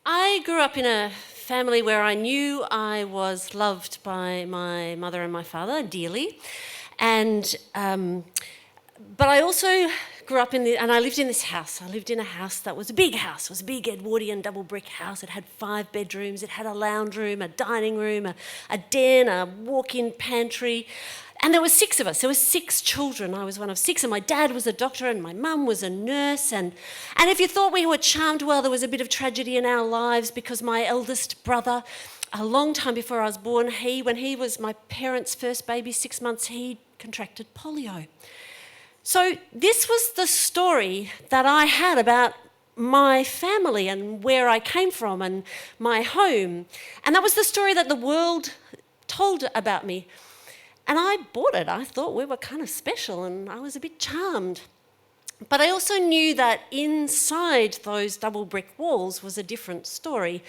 I grew up in a family where I knew I was loved by my mother and my father dearly, and but I also grew up and I lived in this house. I lived in a house that was a big house. It was a big Edwardian double brick house. It had 5 bedrooms. It had a lounge room, a dining room, a den, a walk-in pantry. And there were 6 of us. There were 6 children. I was one of 6, and my dad was a doctor, and my mum was a nurse. And if you thought we were charmed, well, there was a bit of tragedy in our lives because my eldest brother, a long time before I was born, when he was my parents' first baby, 6 months, he contracted polio. So this was the story that I had about my family and where I came from and my home. And that was the story that the world told about me. And I bought it. I thought we were kind of special and I was a bit charmed. But I also knew that inside those double brick walls was a different story.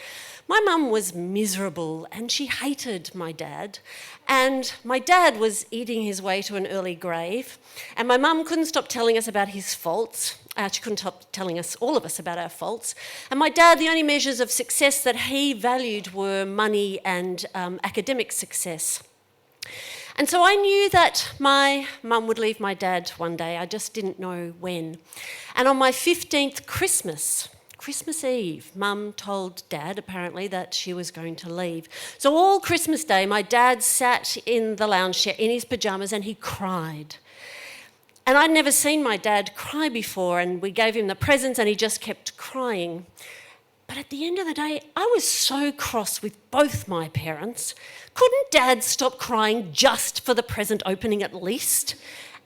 My mum was miserable and she hated my dad. And my dad was eating his way to an early grave. And my mum couldn't stop telling us about his faults. She couldn't stop telling us, all of us, about our faults. And my dad, the only measures of success that he valued were money and academic success. And so I knew that my mum would leave my dad one day. I just didn't know when. And on my 15th Christmas Eve, Mum told Dad, apparently, that she was going to leave. So all Christmas Day, my dad sat in the lounge chair in his pyjamas and he cried. And I'd never seen my dad cry before, and we gave him the presents and he just kept crying. But at the end of the day, I was so cross with both my parents. Couldn't Dad stop crying just for the present opening at least?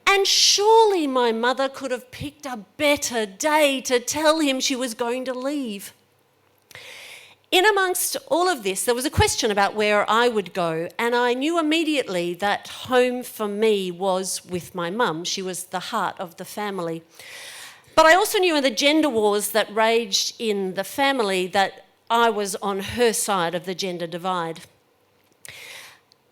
And surely my mother could have picked a better day to tell him she was going to leave. In amongst all of this, there was a question about where I would go, and I knew immediately that home for me was with my mum. She was the heart of the family. But I also knew in the gender wars that raged in the family that I was on her side of the gender divide.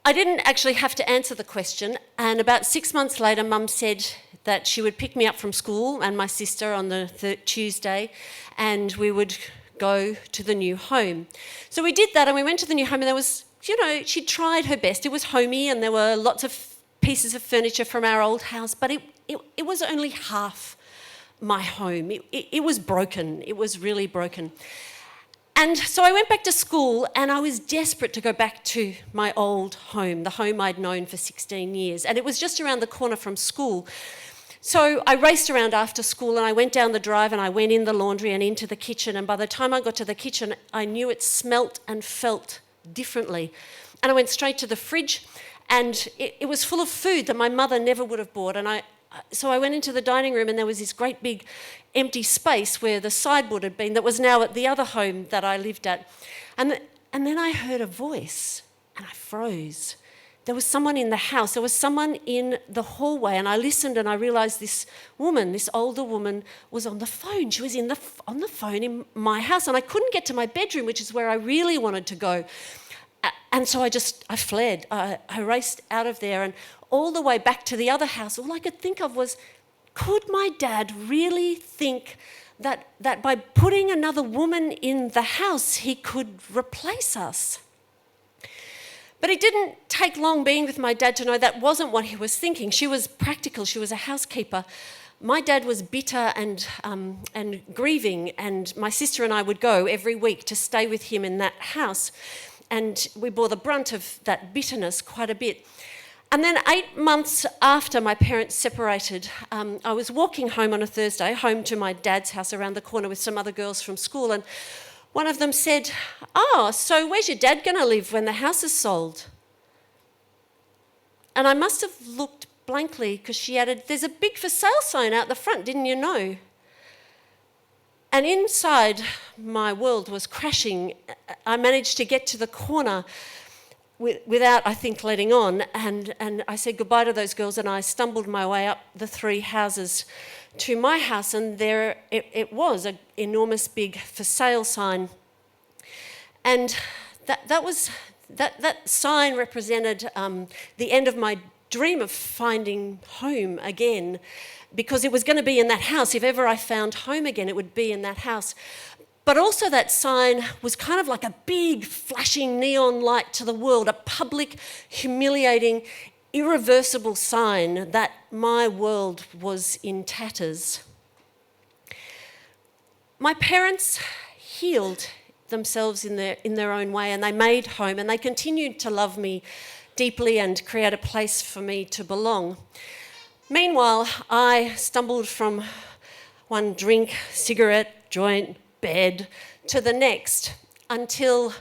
I didn't actually have to answer the question, and about 6 months later, Mum said that she would pick me up from school and my sister on the Tuesday, and we would go to the new home. So we did that, and we went to the new home, and there was, she tried her best. It was homey, and there were lots of pieces of furniture from our old house, but it was only half my home. It was broken. It was really broken. And so I went back to school and I was desperate to go back to my old home, the home I'd known for 16 years. And it was just around the corner from school. So I raced around after school and I went down the drive and I went in the laundry and into the kitchen. And by the time I got to the kitchen, I knew it smelt and felt differently. And I went straight to the fridge and it was full of food that my mother never would have bought. So I went into the dining room and there was this great big empty space where the sideboard had been that was now at the other home that I lived at. And then I heard a voice and I froze. There was someone in the house. There was someone in the hallway, and I listened and I realised this woman, this older woman, was on the phone. She was on the phone in my house, and I couldn't get to my bedroom, which is where I really wanted to go. And so I fled. I raced out of there, and all the way back to the other house, all I could think of was, could my dad really think that by putting another woman in the house, he could replace us? But it didn't take long being with my dad to know that wasn't what he was thinking. She was practical. She was a housekeeper. My dad was bitter and grieving, and my sister and I would go every week to stay with him in that house. And we bore the brunt of that bitterness quite a bit. And then 8 months after my parents separated, I was walking home on a Thursday, home to my dad's house around the corner with some other girls from school, and one of them said, "Oh, so where's your dad going to live when the house is sold?" And I must have looked blankly because she added, "There's a big for sale sign out the front, didn't you know?" And inside, my world was crashing. I managed to get to the corner without, I think, letting on, and I said goodbye to those girls, and I stumbled my way up the 3 houses to my house, and there it was, an enormous big for sale sign. And that sign represented the end of my dream of finding home again, because it was going to be in that house. If ever I found home again, it would be in that house. But also that sign was kind of like a big flashing neon light to the world, a public, humiliating, irreversible sign that my world was in tatters. My parents healed themselves in their own way, and they made home, and they continued to love me deeply and create a place for me to belong. Meanwhile, I stumbled from one drink, cigarette, joint, bed to the next until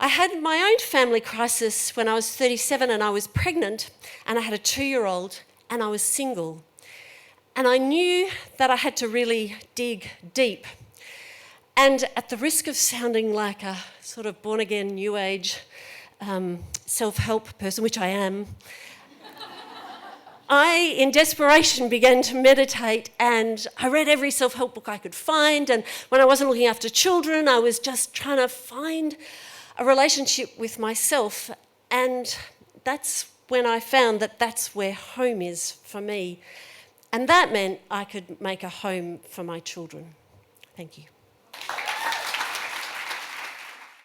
I had my own family crisis when I was 37 and I was pregnant and I had a 2-year-old and I was single. And I knew that I had to really dig deep. And at the risk of sounding like a sort of born-again, new age self-help person, which I am, I, in desperation, began to meditate, and I read every self-help book I could find, and when I wasn't looking after children, I was just trying to find a relationship with myself, and that's when I found that that's where home is for me. And that meant I could make a home for my children. Thank you.